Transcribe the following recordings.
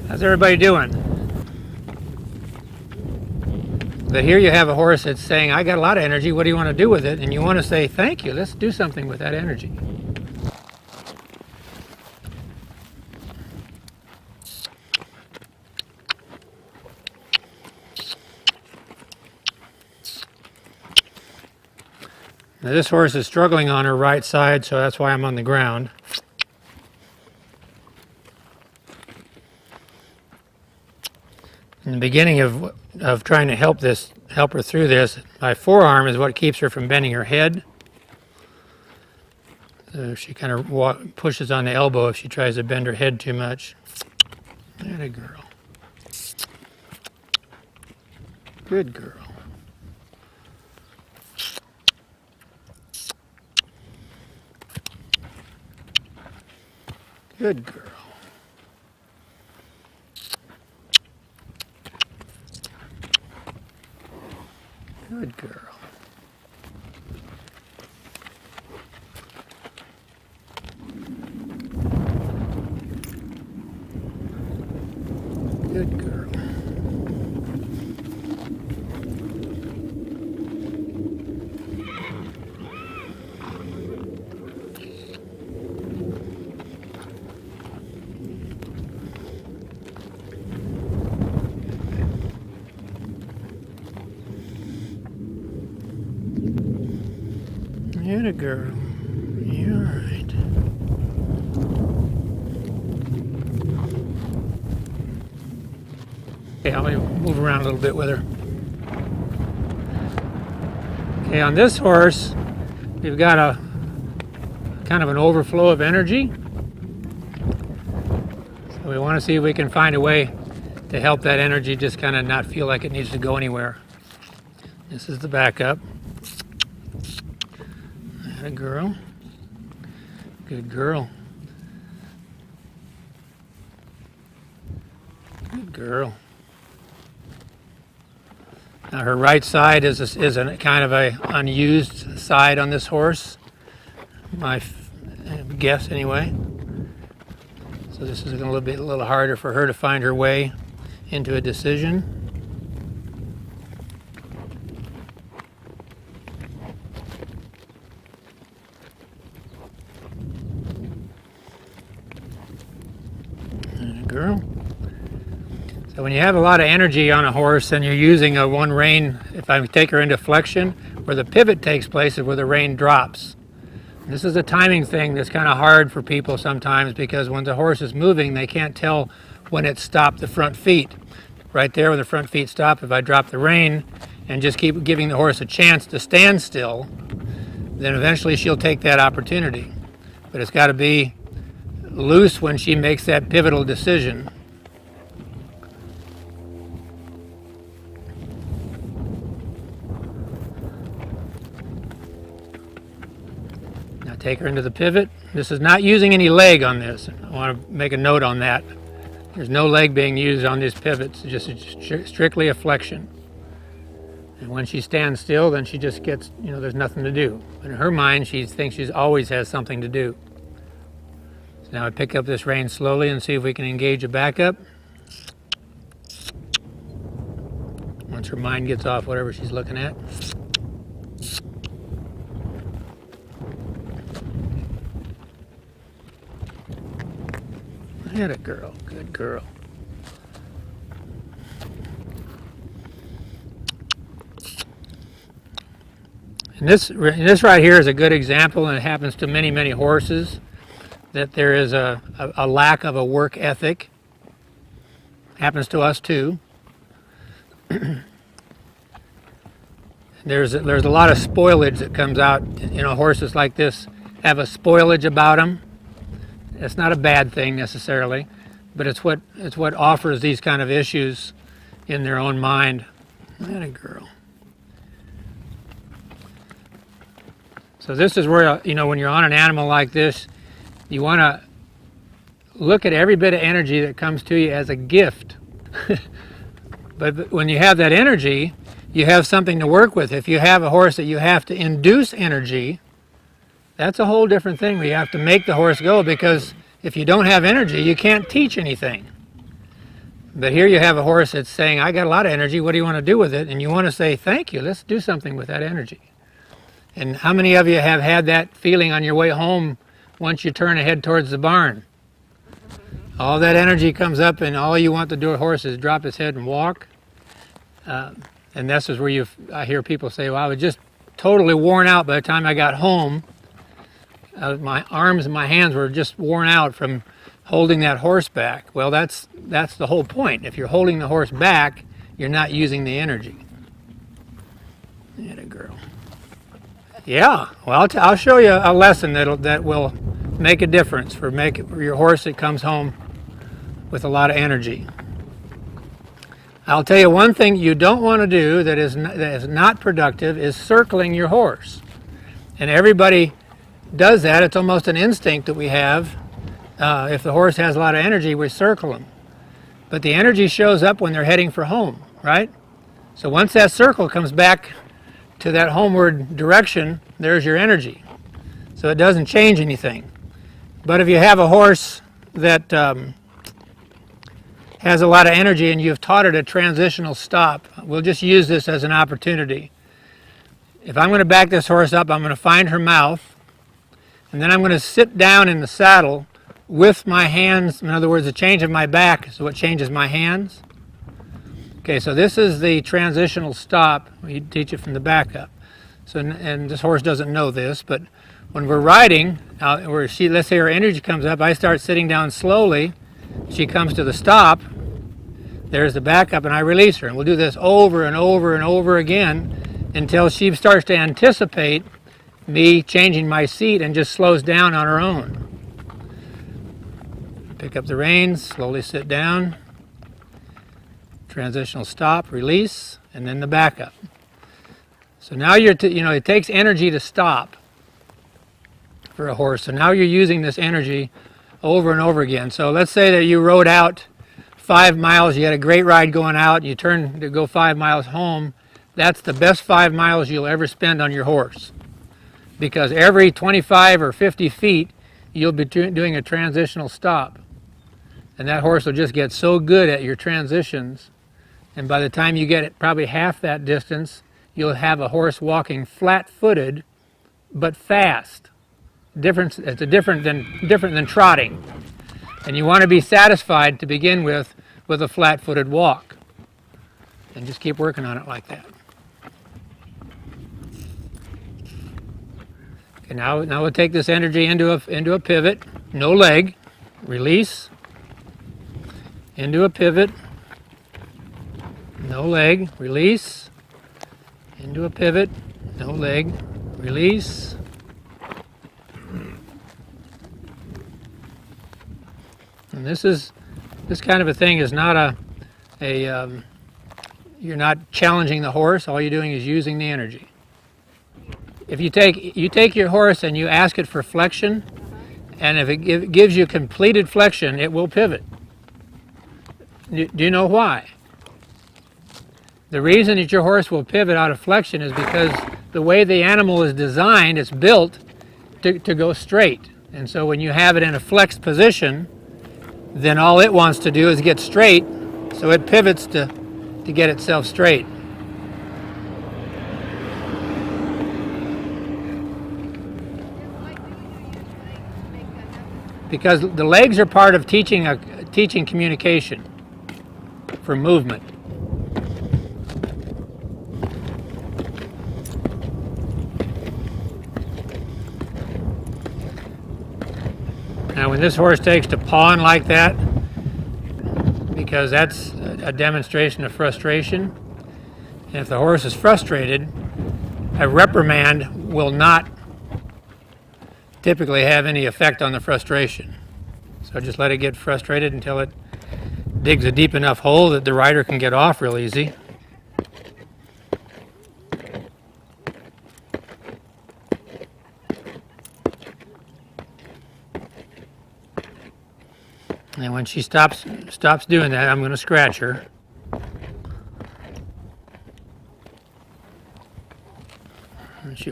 How's everybody doing? But here you have a horse that's saying, I got a lot of energy, what do you want to do with it? And you want to say, thank you, let's do something with that energy. Now this horse is struggling on her right side, so that's why I'm on the ground. In the beginning of trying to help her through this, my forearm is what keeps her from bending her head. So she kind of pushes on the elbow if she tries to bend her head too much. That a girl. Good girl. Good girl. Good girl. Good girl. You're a girl. You're all right. Okay, I'll move around a little bit with her. Okay, on this horse, we've got a kind of an overflow of energy. So we want to see if we can find a way to help that energy just kind of not feel like it needs to go anywhere. This is the backup. That a girl. Good girl. Good girl. Now her right side is a kind of a unused side on this horse. My guess anyway. So this is going to be a little harder for her to find her way into a decision. Girl. So when you have a lot of energy on a horse and you're using a one rein, if I take her into flexion, where the pivot takes place is where the rein drops. This is a timing thing that's kind of hard for people sometimes because when the horse is moving, they can't tell when it stopped the front feet. Right there when the front feet stop, if I drop the rein and just keep giving the horse a chance to stand still, then eventually she'll take that opportunity. But it's got to be loose when she makes that pivotal decision. Now take her into the pivot. This is not using any leg on this. I want to make a note on that. There's no leg being used on these pivots, it's just strictly a flexion. And when she stands still, then she just gets, there's nothing to do. But in her mind, she thinks she always has something to do. Now I pick up this rein slowly and see if we can engage a backup. Once her mind gets off whatever she's looking at. That a girl, good girl. And this right here is a good example, and it happens to many, many horses, that there is a lack of a work ethic. Happens to us too. There's a lot of spoilage that comes out. Horses like this have a spoilage about them. It's not a bad thing necessarily, but it's what offers these kind of issues in their own mind. That a girl. So this is where when you're on an animal like this, you want to look at every bit of energy that comes to you as a gift. But when you have that energy, you have something to work with. If you have a horse that you have to induce energy, that's a whole different thing where you have to make the horse go, because if you don't have energy, you can't teach anything. But here you have a horse that's saying, I got a lot of energy, what do you want to do with it? And you want to say, thank you, let's do something with that energy. And how many of you have had that feeling on your way home once you turn ahead towards the barn? All that energy comes up and all you want to do with a horse is drop his head and walk. And this is where I hear people say, well, I was just totally worn out by the time I got home. My arms and my hands were just worn out from holding that horse back. Well, that's the whole point. If you're holding the horse back, you're not using the energy. Atta girl. Yeah, well, I'll show you a lesson that will make a difference for your horse that comes home with a lot of energy. I'll tell you one thing you don't want to do that is not productive is circling your horse. And everybody does that. It's almost an instinct that we have. If the horse has a lot of energy, we circle them. But the energy shows up when they're heading for home, right? So once that circle comes back to that homeward direction, there's your energy. So it doesn't change anything. But if you have a horse that has a lot of energy and you've taught it a transitional stop, we'll just use this as an opportunity. If I'm going to back this horse up, I'm going to find her mouth, and then I'm going to sit down in the saddle with my hands. In other words, the change of my back is what changes my hands. Okay, so this is the transitional stop. We teach it from the back up. So, and this horse doesn't know this, but when we're riding, let's say her energy comes up, I start sitting down slowly. She comes to the stop. There's the backup, and I release her. And we'll do this over and over and over again until she starts to anticipate me changing my seat and just slows down on her own. Pick up the reins, slowly sit down. Transitional stop, release, and then the backup. So now it takes energy to stop for a horse. So now you're using this energy over and over again. So let's say that you rode out 5 miles, you had a great ride going out, you turn to go 5 miles home. That's the best 5 miles you'll ever spend on your horse. Because every 25 or 50 feet, you'll be doing a transitional stop. And that horse will just get so good at your transitions. And by the time you get it probably half that distance, you'll have a horse walking flat-footed, but fast. It's different than trotting. And you want to be satisfied to begin with a flat-footed walk. And just keep working on it like that. Okay, now we'll take this energy into a pivot, no leg, release, into a pivot, no leg, release, into a pivot, no leg, release. And this kind of a thing is not you're not challenging the horse. All you're doing is using the energy. If you take your horse and you ask it for flexion, and if it gives you completed flexion, it will pivot. Do you know why? The reason that your horse will pivot out of flexion is because the way the animal is designed, it's built to go straight. And so when you have it in a flexed position, then all it wants to do is get straight, so it pivots to get itself straight. Because the legs are part of teaching communication for movement. Now when this horse takes to pawing like that, because that's a demonstration of frustration, and if the horse is frustrated, a reprimand will not typically have any effect on the frustration. So just let it get frustrated until it digs a deep enough hole that the rider can get off real easy. And when she stops doing that, I'm going to scratch her.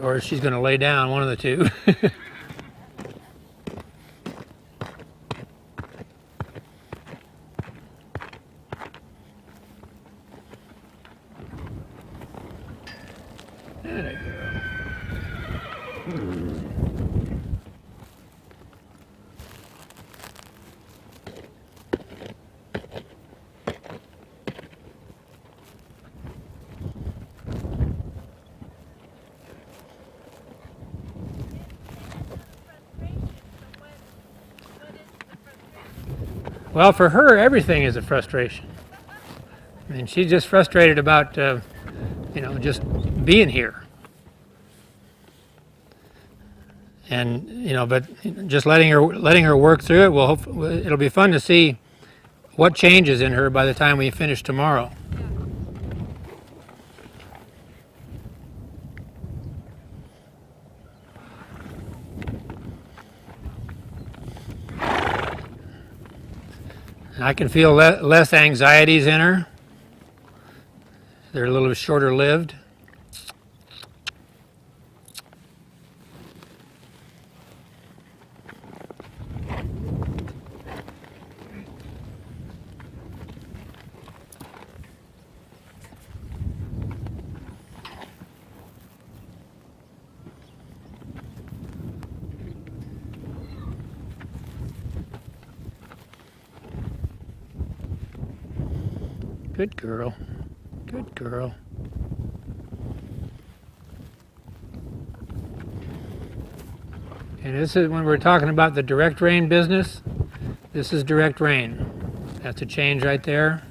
Or she's going to lay down, one of the two. Well, for her, everything is a frustration. I mean, she's just frustrated about, just being here. And but just letting her work through it. It'll be fun to see what changes in her by the time we finish tomorrow. I can feel less anxieties in her. They're a little bit shorter lived. Good girl. Good girl. And this is when we're talking about the direct rein business. This is direct rein. That's a change right there.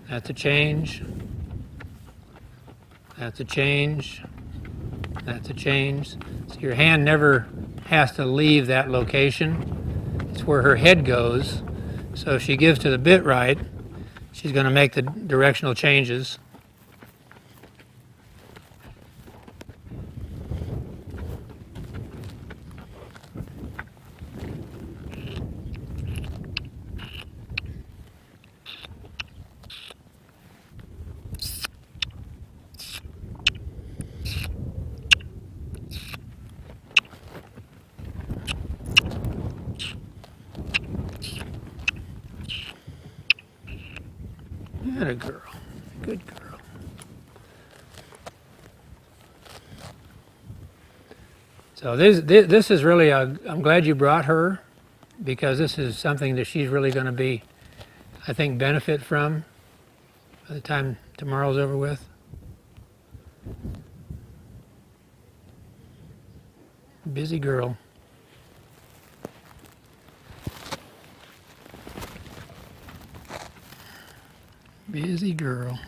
That's a change. That's a change. That's a change. So your hand never has to leave that location. It's where her head goes. So if she gives to the bit right, she's going to make the directional changes. Good girl. Good girl. So this is really I'm glad you brought her, because this is something that she's really going to be, I think, benefit from by the time tomorrow's over with. Busy girl. Busy girl.